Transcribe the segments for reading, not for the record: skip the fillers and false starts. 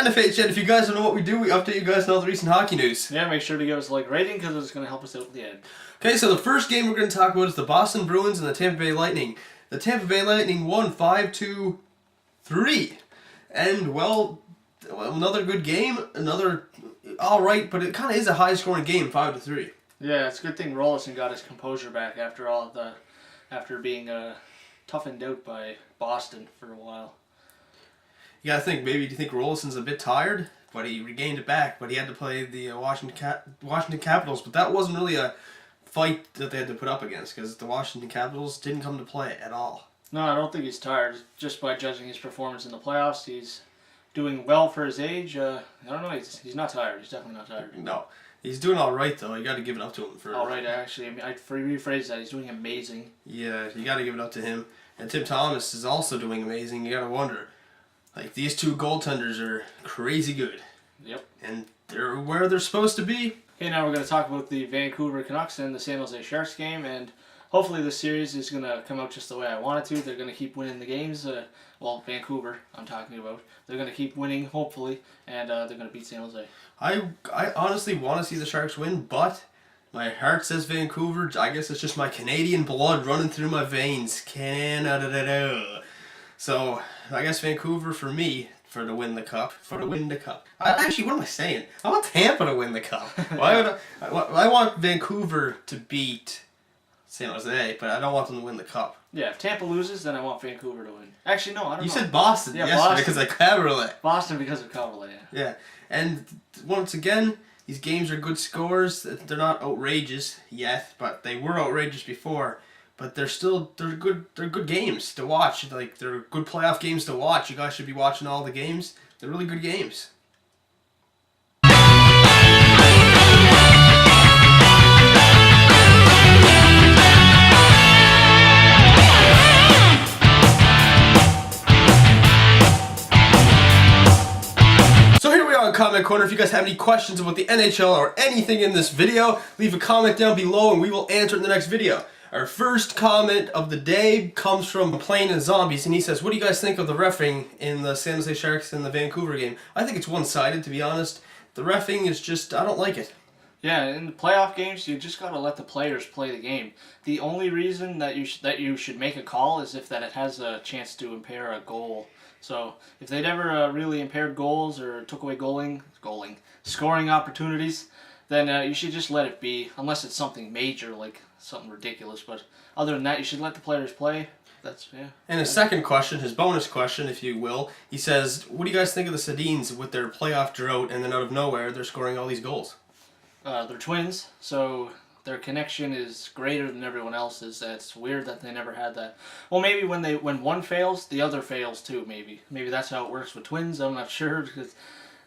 NFHN. If you guys don't know what we do, we update you guys on all the recent hockey news. Yeah, make sure to give us a like rating because it's going to help us out at the end. Okay, so the first game we're going to talk about is the Boston Bruins and the Tampa Bay Lightning. The Tampa Bay Lightning won 5-3. And, well, another good game. Another alright, but it kind of is a high-scoring game, 5-3. Yeah, it's a good thing Rolison got his composure back after being toughened out by Boston for a while. You gotta think, maybe do you think Rolison's a bit tired? But he regained it back, but he had to play the Washington Capitals, but that wasn't really a fight that they had to put up against, because the Washington Capitals didn't come to play at all. No, I don't think he's tired. Just by judging his performance in the playoffs, he's doing well for his age. I don't know, he's not tired. He's definitely not tired. No. He's doing alright, though. You gotta give it up to him. Alright, actually. I mean, I'd rephrase that. He's doing amazing. Yeah, you gotta give it up to him. And Tim Thomas is also doing amazing. You gotta wonder. Like, these two goaltenders are crazy good. Yep. And they're where they're supposed to be. Okay, now we're going to talk about the Vancouver Canucks and the San Jose Sharks game, and hopefully this series is going to come out just the way I want it to. They're going to keep winning the games. Well, Vancouver, I'm talking about. They're going to keep winning, hopefully, and they're going to beat San Jose. I honestly want to see the Sharks win, but my heart says Vancouver. I guess it's just my Canadian blood running through my veins. Canada. So, I guess Vancouver for me, for to win the cup. Actually, what am I saying? I want Tampa to win the cup. I want Vancouver to beat San Jose, but I don't want them to win the cup. Yeah, if Tampa loses, then I want Vancouver to win. Actually, no, I don't know. You said Boston yesterday Boston. because of Kaberle. Boston because of Kaberle, yeah. Yeah, and once again, these games are good scores. They're not outrageous yet, but they were outrageous before. But they're good games to watch. Like, they're good playoff games to watch. You guys should be watching all the games. They're really good games. So here we are in Comment Corner. If you guys have any questions about the NHL or anything in this video, leave a comment down below and we will answer it in the next video. Our first comment of the day comes from Plane and Zombies, and he says, what do you guys think of the reffing in the San Jose Sharks and the Vancouver game? I think it's one-sided, to be honest. The reffing is just, I don't like it. Yeah, in the playoff games, you just gotta let the players play the game. The only reason that you should make a call is if that it has a chance to impair a goal. So if they'd ever really impaired goals or took away scoring opportunities, then you should just let it be, unless it's something major, like something ridiculous. But other than that, you should let the players play. Yeah. And his second question, his bonus question, if you will, he says, what do you guys think of the Sedins with their playoff drought, and then out of nowhere, they're scoring all these goals? They're twins, so their connection is greater than everyone else's. It's weird that they never had that. Well, maybe when one fails, the other fails too, maybe. Maybe that's how it works with twins, I'm not sure, because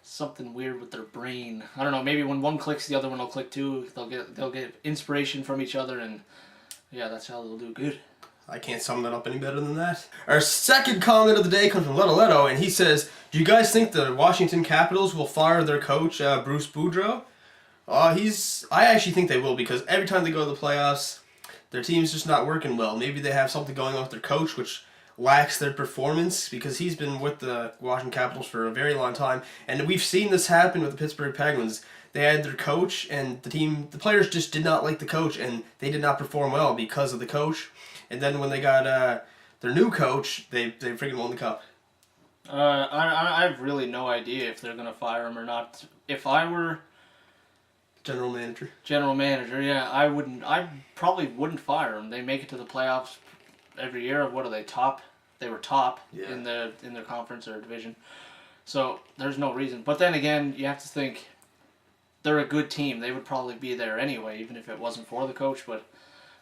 something weird with their brain. I don't know, maybe when one clicks, the other one will click too. They'll get inspiration from each other, and yeah, that's how they'll do good. I can't sum that up any better than that. Our second comment of the day comes from Leto, and he says, do you guys think the Washington Capitals will fire their coach, Bruce Boudreau? I actually think they will, because every time they go to the playoffs, their team's just not working well. Maybe they have something going on with their coach, which lacks their performance, because he's been with the Washington Capitals for a very long time, and we've seen this happen with the Pittsburgh Penguins. They had their coach, and the players just did not like the coach, and they did not perform well because of the coach. And then when they got their new coach, they freaking won the cup. I have really no idea if they're gonna fire him or not. If I were General manager, yeah, I probably wouldn't fire him. They make it to the playoffs every year. What are they, top? They were top in their conference or division. So there's no reason. But then again, you have to think they're a good team. They would probably be there anyway, even if it wasn't for the coach. But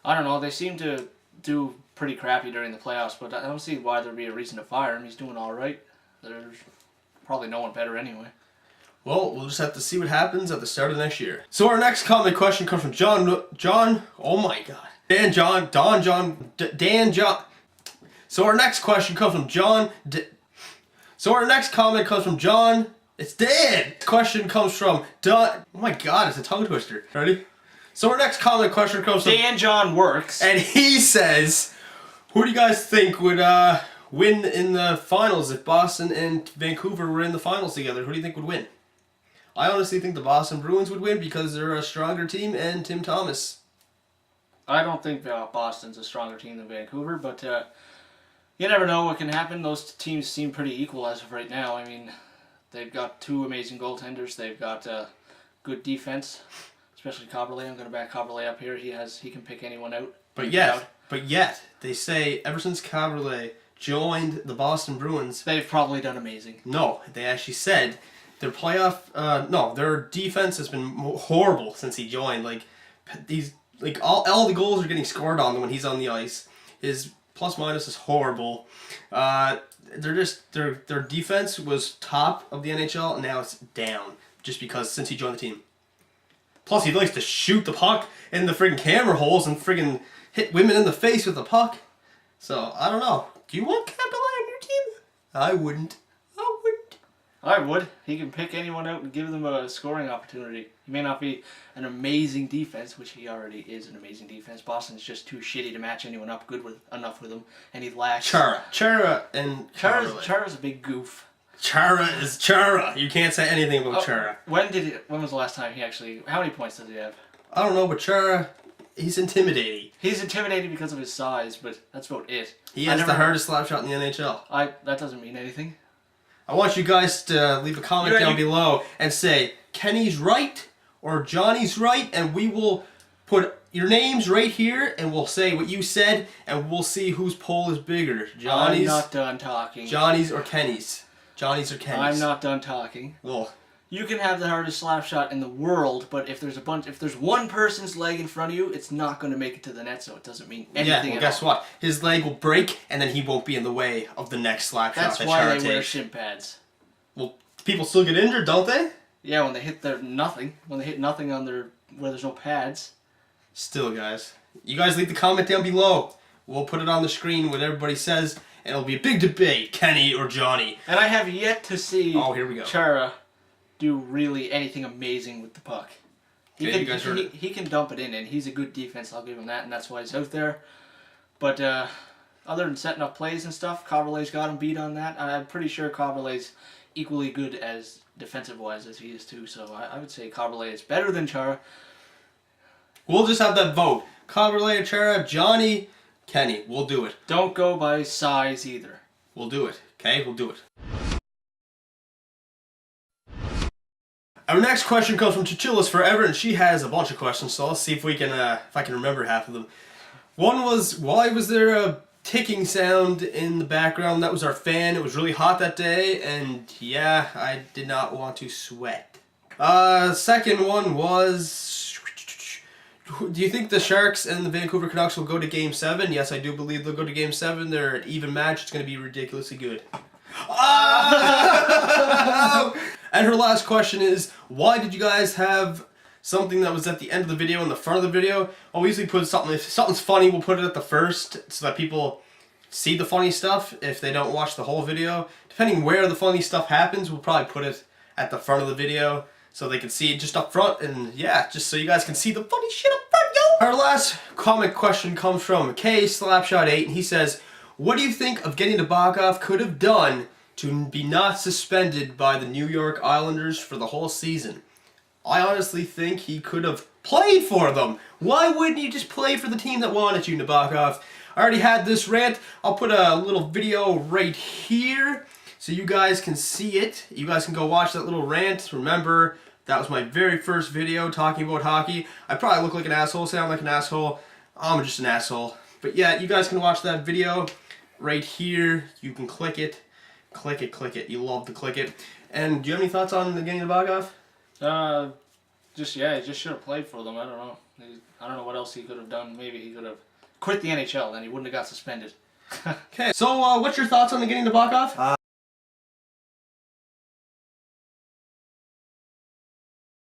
I don't know. They seem to do pretty crappy during the playoffs, but I don't see why there'd be a reason to fire him. He's doing all right. There's probably no one better anyway. Well, we'll just have to see what happens at the start of next year. So our next comment question comes from John, oh my god. Dan John. So our next question comes from John, so our next comment comes from John, it's Dan. Question comes from Don, oh my god, it's a tongue twister. Ready? So our next comment question comes from Dan John Works. And he says, who do you guys think would win in the finals if Boston and Vancouver were in the finals together? Who do you think would win? I honestly think the Boston Bruins would win because they're a stronger team and Tim Thomas. I don't think Boston's a stronger team than Vancouver, but you never know what can happen. Those teams seem pretty equal as of right now. I mean, they've got two amazing goaltenders. They've got good defense, especially Kaberle. I'm going to back Kaberle up here. He can pick anyone out. But yet, they say ever since Kaberle joined the Boston Bruins, they've probably done amazing. No, they actually said their their defense has been horrible since he joined. All the goals are getting scored on them when he's on the ice. His plus minus is horrible. Their defense was top of the NHL, and now it's down just because since he joined the team. Plus, he likes to shoot the puck in the friggin' camera holes and friggin' hit women in the face with the puck. So, I don't know. Do you want Kaberle on your team? I wouldn't. I would. He can pick anyone out and give them a scoring opportunity. He may not be an amazing defense, which he already is an amazing defense. Boston's just too shitty to match anyone up enough with him, and he lacks... Chara's a big goof. Chara is Chara. You can't say anything about Chara. When was the last time he actually... How many points does he have? I don't know, but Chara, he's intimidating. He's intimidating because of his size, but that's about it. He has the hardest slap shot in the NHL. That doesn't mean anything. I want you guys to leave a comment down below and say Kenny's right or Johnny's right, and we will put your names right here, and we'll say what you said, and we'll see whose poll is bigger. Johnny's. I'm not done talking. Johnny's or Kenny's. Johnny's or Kenny's. I'm not done talking. Well, you can have the hardest slap shot in the world, but if there's one person's leg in front of you, it's not going to make it to the net, so it doesn't mean anything. Yeah, well, guess what? His leg will break, and then he won't be in the way of the next slap shot. That's why they wear shin pads. Well, people still get injured, don't they? Yeah, when they hit nothing on where there's no pads. Still, guys, you guys leave the comment down below. We'll put it on the screen what everybody says, and it'll be a big debate, Kenny or Johnny. And I have yet to see here we go. Chara do really anything amazing with the puck. He can dump it in, and he's a good defense, I'll give him that, and that's why he's out there. But other than setting up plays and stuff, Kaberle's got him beat on that. I'm pretty sure Kaberle's equally good as defensive-wise as he is too, so I would say Kaberle is better than Chara. We'll just have that vote. Kaberle, Chara, Johnny, Kenny. We'll do it. Don't go by size either. We'll do it. Okay? We'll do it. Our next question comes from Chichilas Forever, and she has a bunch of questions, so let's see if we can, if I can remember half of them. One was, why was there a ticking sound in the background? That was our fan. It was really hot that day, and yeah, I did not want to sweat. Second one was, do you think the Sharks and the Vancouver Canucks will go to Game 7? Yes, I do believe they'll go to Game 7. They're an even match. It's going to be ridiculously good. And her last question is, why did you guys have something that was at the end of the video and the front of the video? Well, we usually put something, if something's funny, we'll put it at the first so that people see the funny stuff if they don't watch the whole video. Depending where the funny stuff happens, we'll probably put it at the front of the video so they can see it just up front, and yeah, just so you guys can see the funny shit up front, yo! Our last comment question comes from K_Slapshot8, and he says, what do you think of Evgeny Nabokov could have done to be not suspended by the New York Islanders for the whole season? I honestly think he could have played for them. Why wouldn't you just play for the team that wanted you, Nabokov? I already had this rant. I'll put a little video right here so you guys can see it. You guys can go watch that little rant. Remember, that was my very first video talking about hockey. I probably look like an asshole, sound like an asshole. I'm just an asshole. But yeah, you guys can watch that video right here. You can click it. Click it. You love to click it. And do you have any thoughts on Evgeny Nabokov? He just should have played for them. I don't know. I don't know what else he could have done. Maybe he could have quit the NHL, then he wouldn't have got suspended. Okay, so what's your thoughts on Evgeny Nabokov?